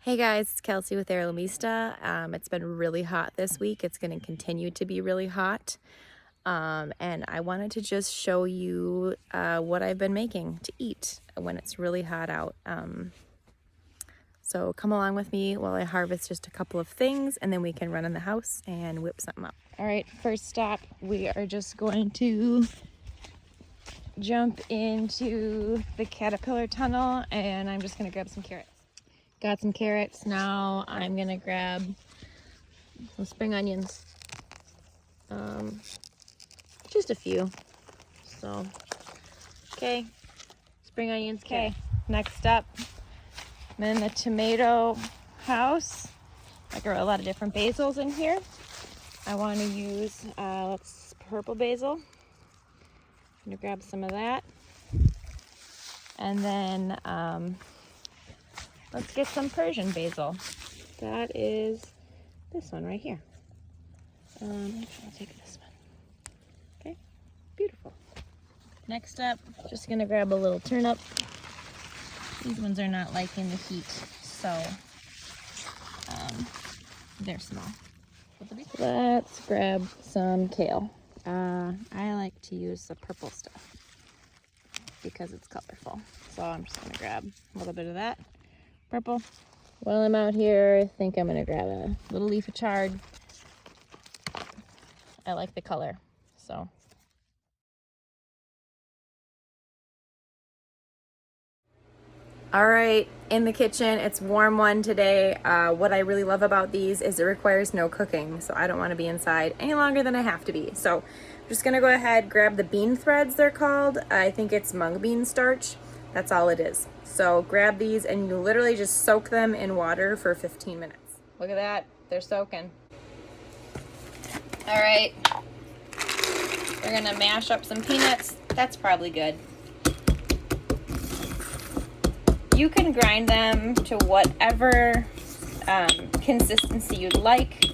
Hey guys, it's Kelsey with Aerolamista. It's been really hot this week. It's going to continue to be really hot. And I wanted to just show you what I've been making to eat when it's really hot out. So come along with me while I harvest just a couple of things and then we can run in the house and whip something up. All right, first stop, we are just going to jump into the caterpillar tunnel and I'm just going to grab some carrots. Got some carrots. Now I'm gonna grab some spring onions. Just a few. So, okay, spring onions. Okay, next up, I'm in the tomato house. I grow a lot of different basils in here. I want to use purple basil. I'm gonna grab some of that, and then let's get some Persian basil. That is this one right here. Actually, I'll take this one. Okay, beautiful. Next up, just gonna grab a little turnip. These ones are not liking the heat, so they're small. Let's grab some kale. I like to use the purple stuff because it's colorful. So I'm just gonna grab a little bit of that purple. While I'm out here, I think I'm gonna grab a little leaf of chard. I like the color, so. All right, in the kitchen, it's warm one today. What I really love about these is it requires no cooking, so I don't want to be inside any longer than I have to be. So I'm just gonna go ahead, grab the bean threads, they're called. I think it's mung bean starch. That's all it is. So grab these and you literally just soak them in water for 15 minutes. Look at that, they're soaking. All right, we're gonna mash up some peanuts. That's probably good. You can grind them to whatever consistency you'd like.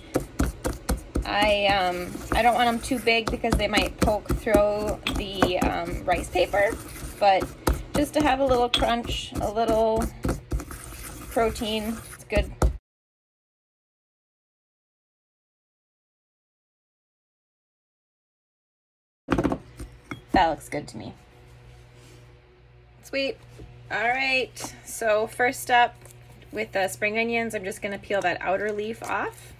I don't want them too big because they might poke through the rice paper, but just to have a little crunch, a little protein, it's good. That looks good to me. Sweet. All right, so first up with the spring onions, I'm just gonna peel that outer leaf off.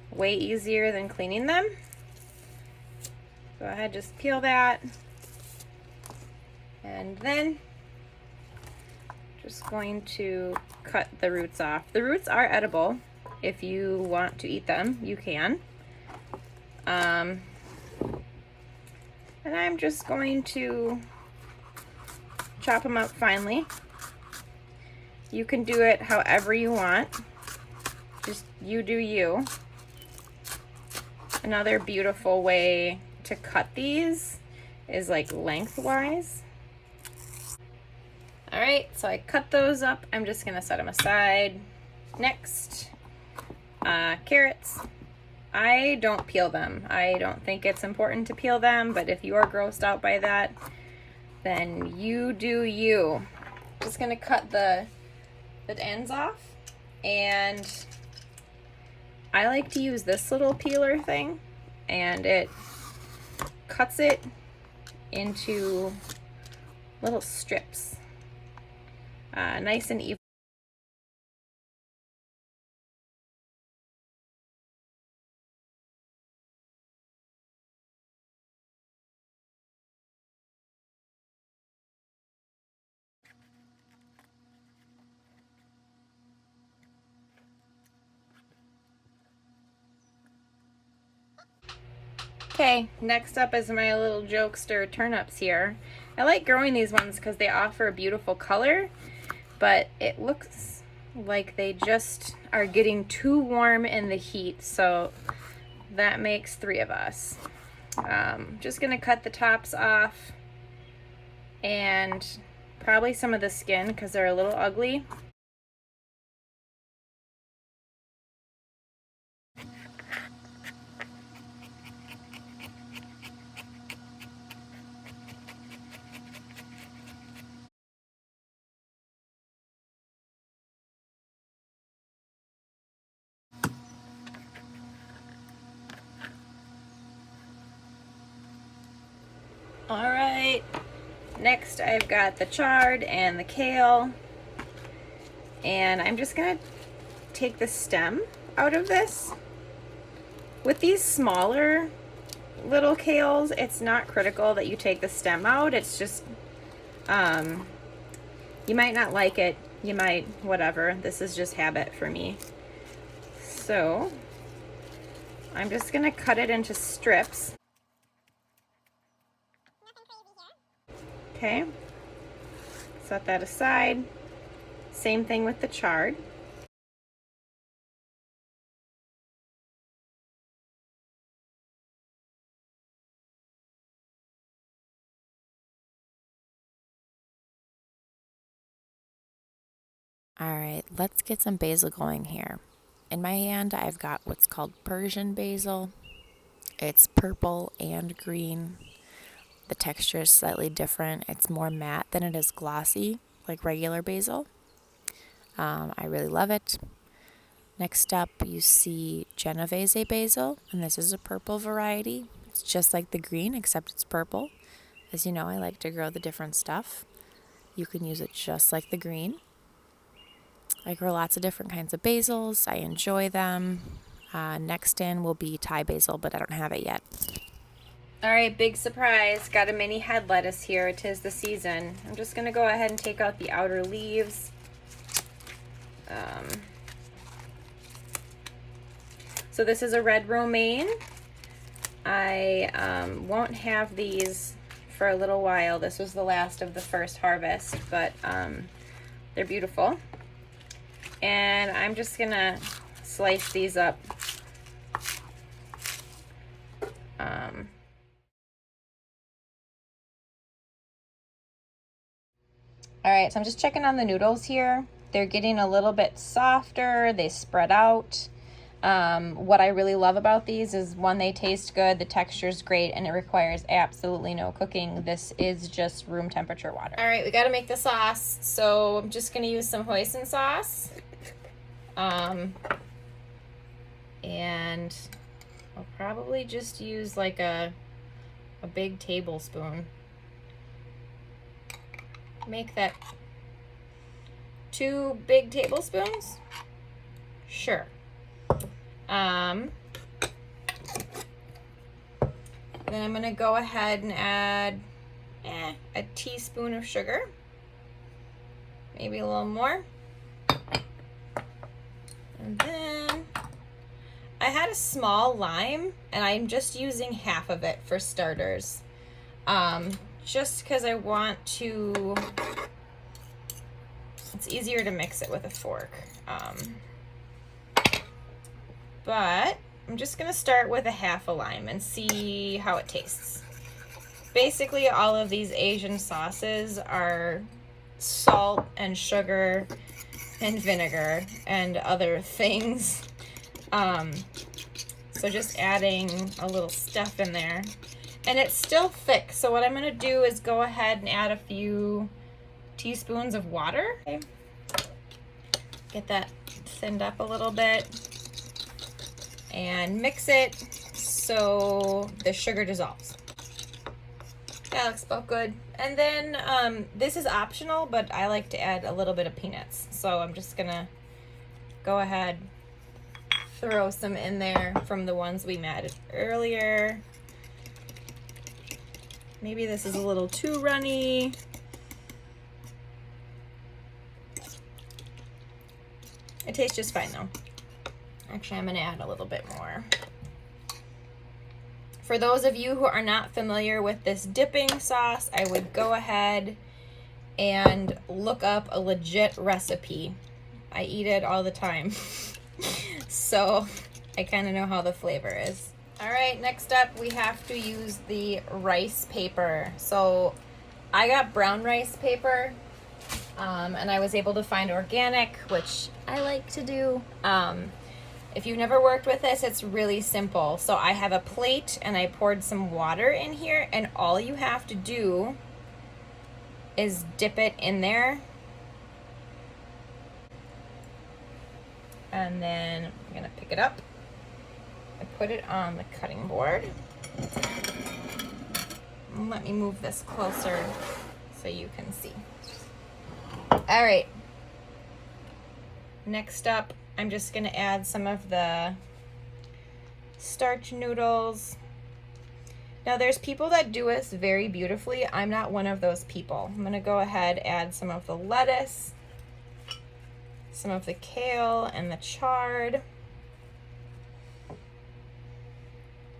Way easier than cleaning them. Go ahead, just peel that. And then just going to cut the roots off. The roots are edible. If you want to eat them, you can. And I'm just going to chop them up finely. You can do it however you want. Just you do you. Another beautiful way to cut these is like lengthwise. All right, so I cut those up. I'm just gonna set them aside. Next, carrots. I don't peel them. I don't think it's important to peel them, but if you are grossed out by that, then you do you. Just gonna cut the ends off, and I like to use this little peeler thing, and it cuts it into little strips, nice and even. Okay, next up is my little jokester turnips here. I like growing these ones because they offer a beautiful color, but it looks like they just are getting too warm in the heat, so that makes 3 of us. Just gonna cut the tops off and probably some of the skin because they're a little ugly. All right, next I've got the chard and the kale, and I'm just gonna take the stem out of this. With these smaller little kales, it's not critical that you take the stem out. It's just, you might not like it, you might, whatever. This is just habit for me. So I'm just gonna cut it into strips. Okay, set that aside. Same thing with the chard. All right, let's get some basil going here. In my hand, I've got what's called Persian basil. It's purple and green. The texture is slightly different. It's more matte than it is glossy, like regular basil. I really love it. Next up, you see Genovese basil, and this is a purple variety. It's just like the green, except it's purple. As you know, I like to grow the different stuff. You can use it just like the green. I grow lots of different kinds of basils. I enjoy them. Next in will be Thai basil, but I don't have it yet. All right, big surprise. Got a mini head lettuce here. 'Tis the season. I'm just gonna go ahead and take out the outer leaves. So this is a red romaine. I won't have these for a little while. This was the last of the first harvest, but they're beautiful. And I'm just gonna slice these up. All right, so I'm just checking on the noodles here. They're getting a little bit softer. They spread out. What I really love about these is, one, they taste good, the texture's great, and it requires absolutely no cooking. This is just room temperature water. All right, we gotta make the sauce. So I'm just gonna use some hoisin sauce. And I'll probably just use like a big tablespoon. Make that 2 big tablespoons. Sure. Then I'm gonna go ahead and add a teaspoon of sugar, maybe a little more. And then I had a small lime, and I'm just using half of it for starters. Just because I want to, it's easier to mix it with a fork. But I'm just gonna start with a half a lime and see how it tastes. Basically, all of these Asian sauces are salt and sugar and vinegar and other things. So just adding a little stuff in there. And it's still thick, so what I'm gonna do is go ahead and add a few teaspoons of water. Okay. Get that thinned up a little bit. And mix it so the sugar dissolves. That looks about good. And then this is optional, but I like to add a little bit of peanuts. So I'm just gonna go ahead, throw some in there from the ones we made earlier. Maybe this is a little too runny. It tastes just fine though. Actually, I'm gonna add a little bit more. For those of you who are not familiar with this dipping sauce, I would go ahead and look up a legit recipe. I eat it all the time. So I kind of know how the flavor is. All right, next up we have to use the rice paper. So I got brown rice paper, and I was able to find organic, which I like to do. If you've never worked with this, it's really simple. So I have a plate and I poured some water in here, and all you have to do is dip it in there. And then I'm gonna pick it up. I put it on the cutting board. Let me move this closer so you can see. All right. Next up, I'm just going to add some of the starch noodles. Now there's people that do this very beautifully. I'm not one of those people. I'm going to go ahead, add some of the lettuce, some of the kale and the chard.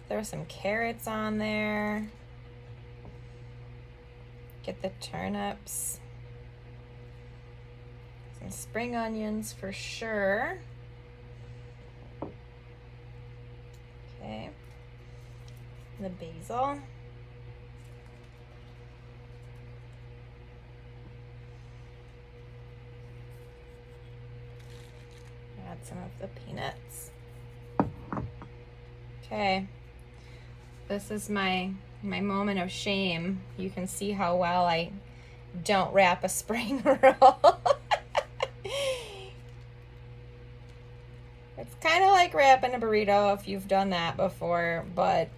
Throw some carrots on there. Get the turnips. Some spring onions for sure. Okay. The basil. Add some of the peanuts. Okay. This is my moment of shame. You can see how well I don't wrap a spring roll. It's kind of like wrapping a burrito if you've done that before, but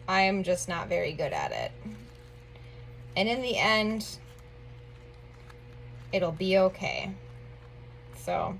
I am just not very good at it. And in the end, it'll be okay. So